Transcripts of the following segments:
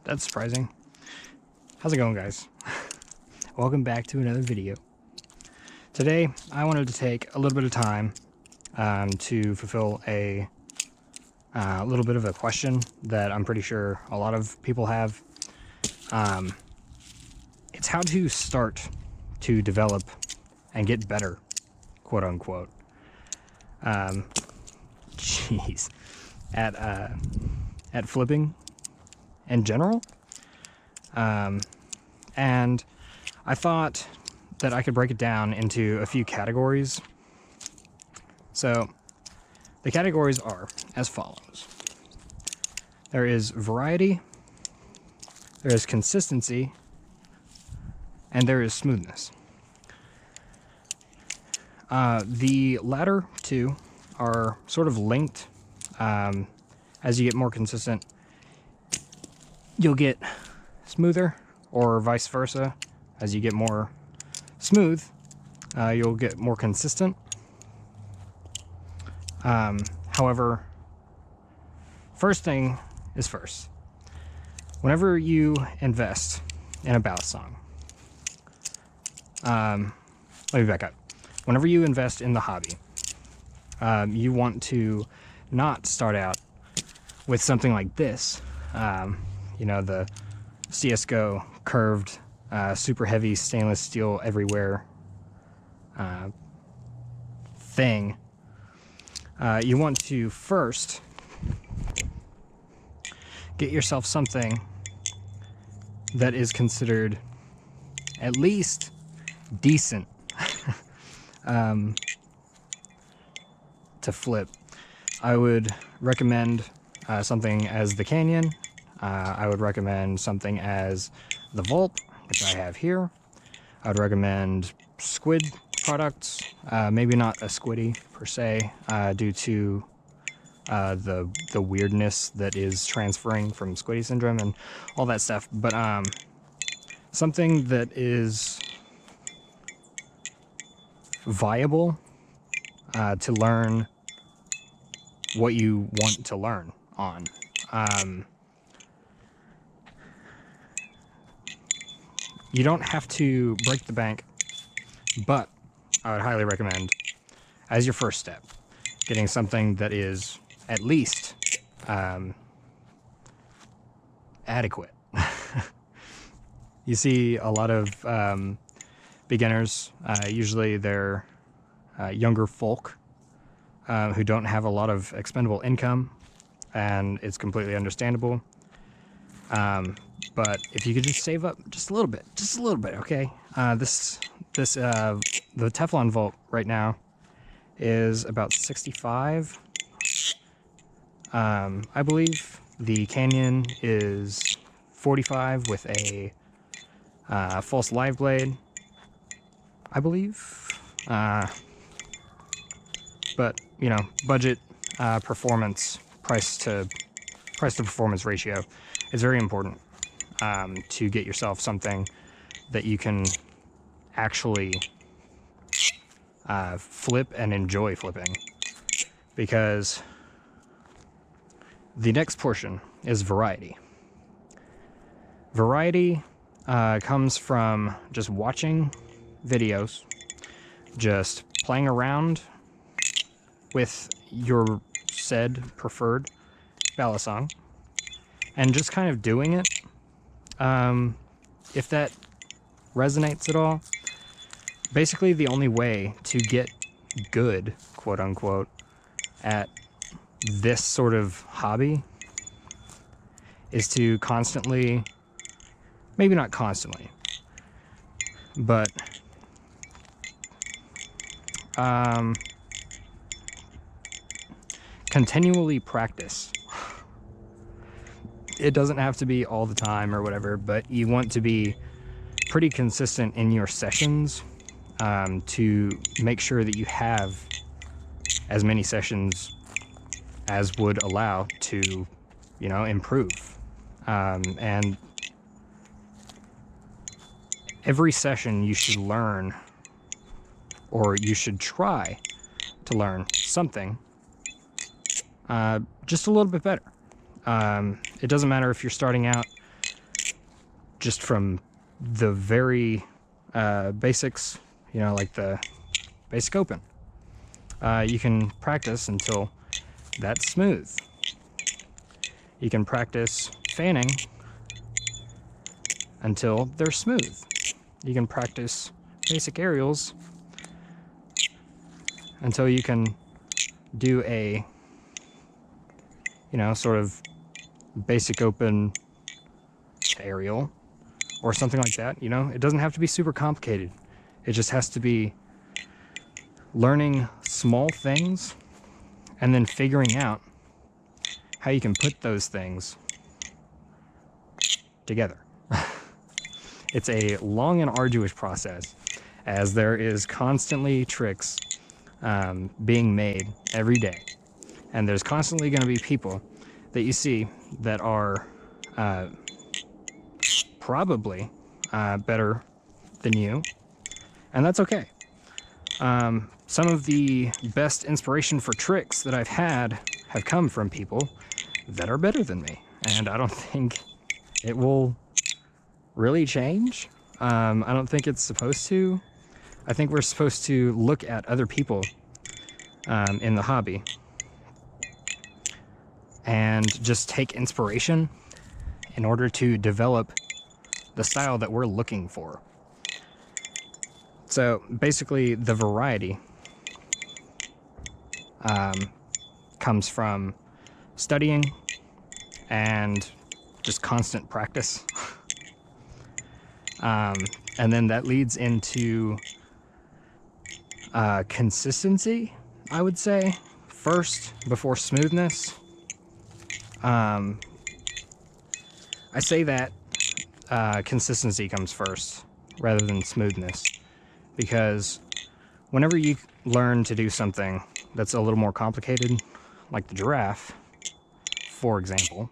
That's surprising. How's it going, guys? Welcome back to another video. Today, I wanted to take a little bit of time to fulfill a little bit of a question that I'm pretty sure a lot of people have. It's how to start to develop and get better, quote unquote. Jeez, at flipping in general. And I thought that I could break it down into a few categories. So the categories are as follows. There is variety, there is consistency, and there is smoothness. The latter two are sort of linked. As you get more consistent, you'll get smoother, or vice versa. As you get more smooth, you'll get more consistent. However, first thing is first. Whenever you invest in a ballad song, let me back up. Whenever you invest in the hobby, you want to not start out with something like this. You know, the CSGO curved, super heavy stainless steel everywhere thing. You want to first get yourself something that is considered at least decent to flip. I would recommend something as the Canyon. I would recommend something as the Volp, which I have here. I would recommend squid products, maybe not a squiddy per se, due to the weirdness that is transferring from squiddy syndrome and all that stuff. But something that is viable to learn what you want to learn on. You don't have to break the bank, but I would highly recommend, as your first step, getting something that is at least adequate. You see a lot of beginners, usually they're younger folk who don't have a lot of expendable income, and it's completely understandable. But if you could just save up just a little bit, okay? The Teflon Volt right now is about 65. I believe the Canyon is 45 with a false live blade, I believe. But you know, budget, performance, price to performance ratio is very important to get yourself something that you can actually flip and enjoy flipping. Because the next portion is variety. Variety comes from just watching videos, just playing around with your said preferred ballad song, and just kind of doing it. If that resonates at all, basically the only way to get good, quote unquote, at this sort of hobby is to constantly, maybe not constantly, but continually practice. It doesn't have to be all the time or whatever, but you want to be pretty consistent in your sessions to make sure that you have as many sessions as would allow to, you know, improve. And every session you should learn, or you should try to learn something just a little bit better. It doesn't matter if you're starting out just from the very basics, you know, like the basic open. You can practice until that's smooth. You can practice fanning until they're smooth. You can practice basic aerials until you can do a, you know, sort of basic open aerial or something like that. You know, it doesn't have to be super complicated. It just has to be learning small things and then figuring out how you can put those things together. It's a long and arduous process, as there is constantly tricks being made every day. And there's constantly going to be people that you see that are probably better than you, and that's okay. Some of the best inspiration for tricks that I've had have come from people that are better than me, and I don't think it will really change. I don't think it's supposed to. I think we're supposed to look at other people in the hobby and just take inspiration in order to develop the style that we're looking for. So basically, the variety comes from studying and just constant practice. And then that leads into consistency, I would say, first before smoothness. I say that consistency comes first rather than smoothness, because whenever you learn to do something that's a little more complicated, like the giraffe, for example,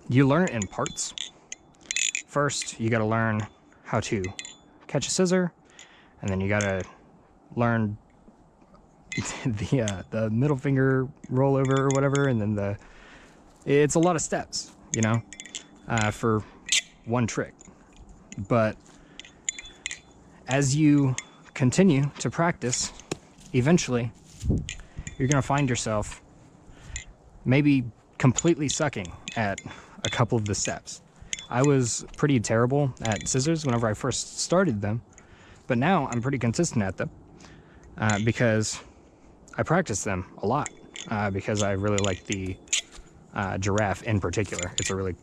you learn it in parts. First, you got to learn how to catch a scissor, and then you got to learn the middle finger rollover or whatever, and then it's a lot of steps, you know, for one trick. But as you continue to practice, eventually you're going to find yourself maybe completely sucking at a couple of the steps. I was pretty terrible at scissors whenever I first started them, but now I'm pretty consistent at them because I practice them a lot, because I really like the giraffe in particular. It's a really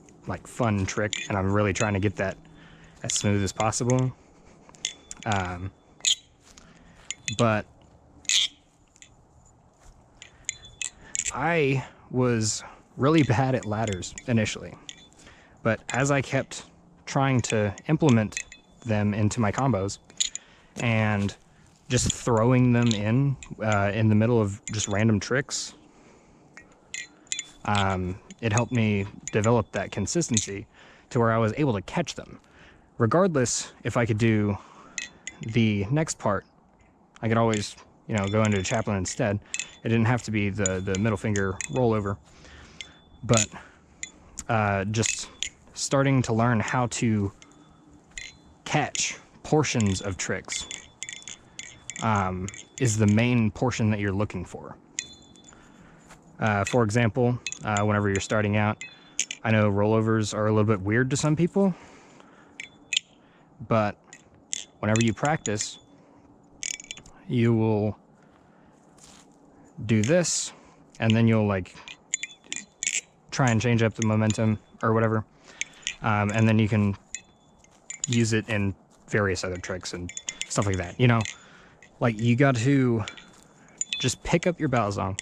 fun trick, and I'm really trying to get that as smooth as possible. But I was really bad at ladders initially, but as I kept trying to implement them into my combos and just throwing them in the middle of just random tricks, it helped me develop that consistency to where I was able to catch them. Regardless if I could do the next part, I could always, you know, go into a chaplain instead. It didn't have to be the middle finger rollover, but just starting to learn how to catch portions of tricks is the main portion that you're looking for. For example, whenever you're starting out, I know rollovers are a little bit weird to some people, but whenever you practice, you will do this, and then you'll try and change up the momentum or whatever, and then you can use it in various other tricks and stuff like that. You know, you got to just pick up your battle song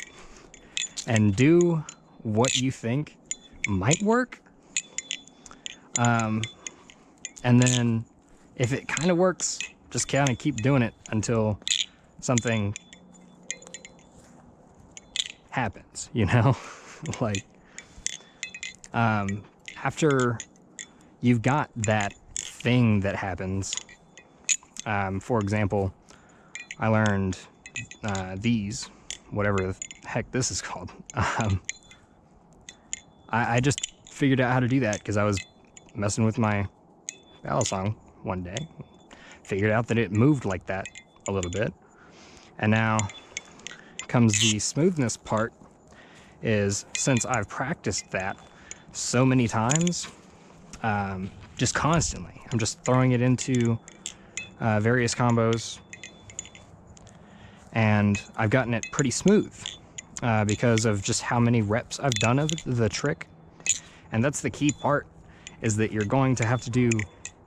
and do what you think might work, and then if it kind of works, just kind of keep doing it until something happens, you know? After you've got that thing that happens, for example, I learned whatever the heck this is called. I just figured out how to do that because I was messing with my balisong one day. Figured out that it moved like that a little bit. And now comes the smoothness part, is since I've practiced that so many times, just constantly, I'm just throwing it into various combos, and I've gotten it pretty smooth because of just how many reps I've done of the trick. And that's the key part, is that you're going to have to do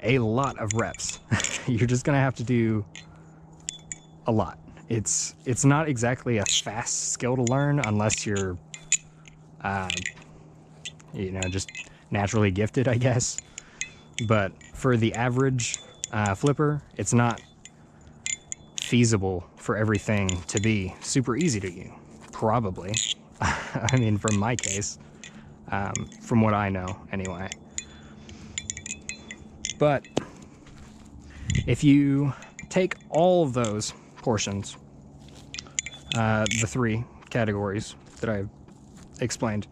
a lot of reps. You're just gonna have to do a lot. It's not exactly a fast skill to learn unless you're you know, just naturally gifted, I guess. But for the average flipper, it's not feasible for everything to be super easy to you, probably. I mean, from my case, from what I know anyway. But if you take all of those portions, the 3 categories that I've explained,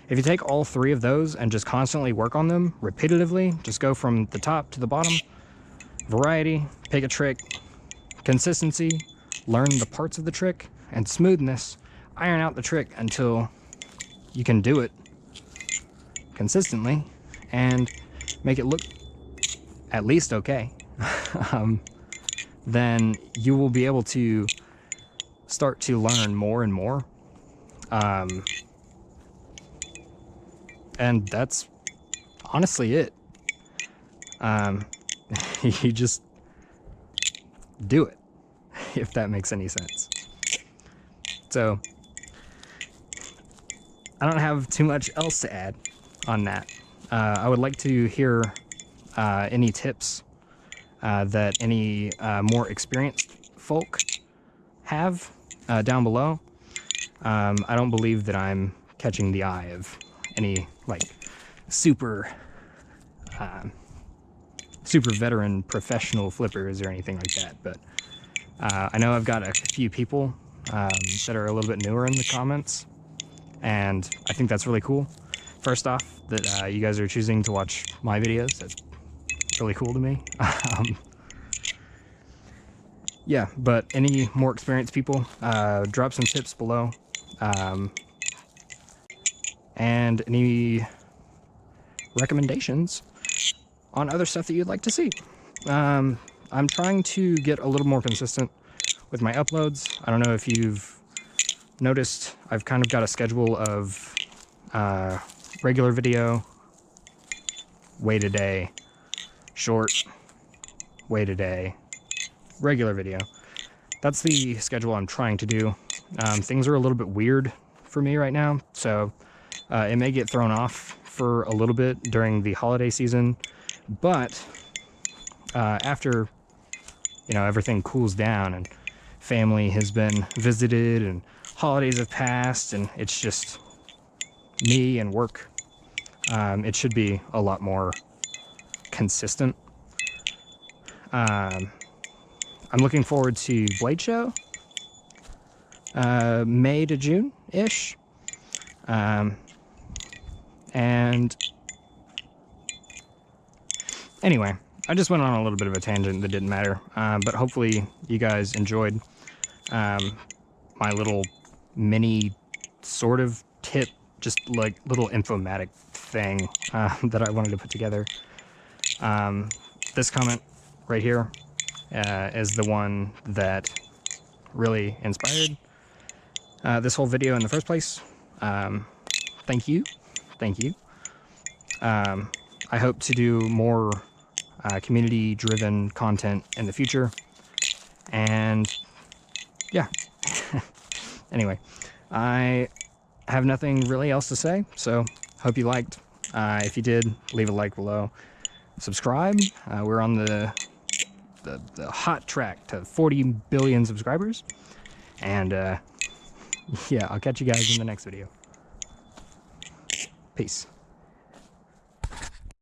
if you take all 3 of those and just constantly work on them repetitively, just go from the top to the bottom, variety, pick a trick, consistency, learn the parts of the trick, and smoothness, iron out the trick until you can do it consistently and make it look at least okay, then you will be able to start to learn more and more. And that's honestly it. You just do it, if that makes any sense. So I don't have too much else to add on that. I would like to hear any tips that any more experienced folk have down below. I don't believe that I'm catching the eye of any like super veteran professional flippers or anything like that, but I know I've got a few people that are a little bit newer in the comments, and I think that's really cool. First off, that you guys are choosing to watch my videos, that's really cool to me. Yeah, but any more experienced people, drop some tips below, and any recommendations on other stuff that you'd like to see. I'm trying to get a little more consistent with my uploads. I don't know if you've noticed, I've kind of got a schedule of regular video, wait a day, short, wait a day, regular video. That's the schedule I'm trying to do. Things are a little bit weird for me right now, so it may get thrown off for a little bit during the holiday season, but after, you know, everything cools down and family has been visited and holidays have passed and it's just me and work, it should be a lot more consistent. I'm looking forward to Blade Show, May to June-ish. And anyway, I just went on a little bit of a tangent that didn't matter, but hopefully you guys enjoyed my little mini sort of tip, just like little infomatic thing that I wanted to put together. This comment right here is the one that really inspired this whole video in the first place. Thank you. Thank you. I hope to do more community-driven content in the future. And yeah. Anyway, I have nothing really else to say, so hope you liked. If you did, leave a like below. Subscribe. We're on the hot track to 40 billion subscribers. And yeah, I'll catch you guys in the next video. Peace.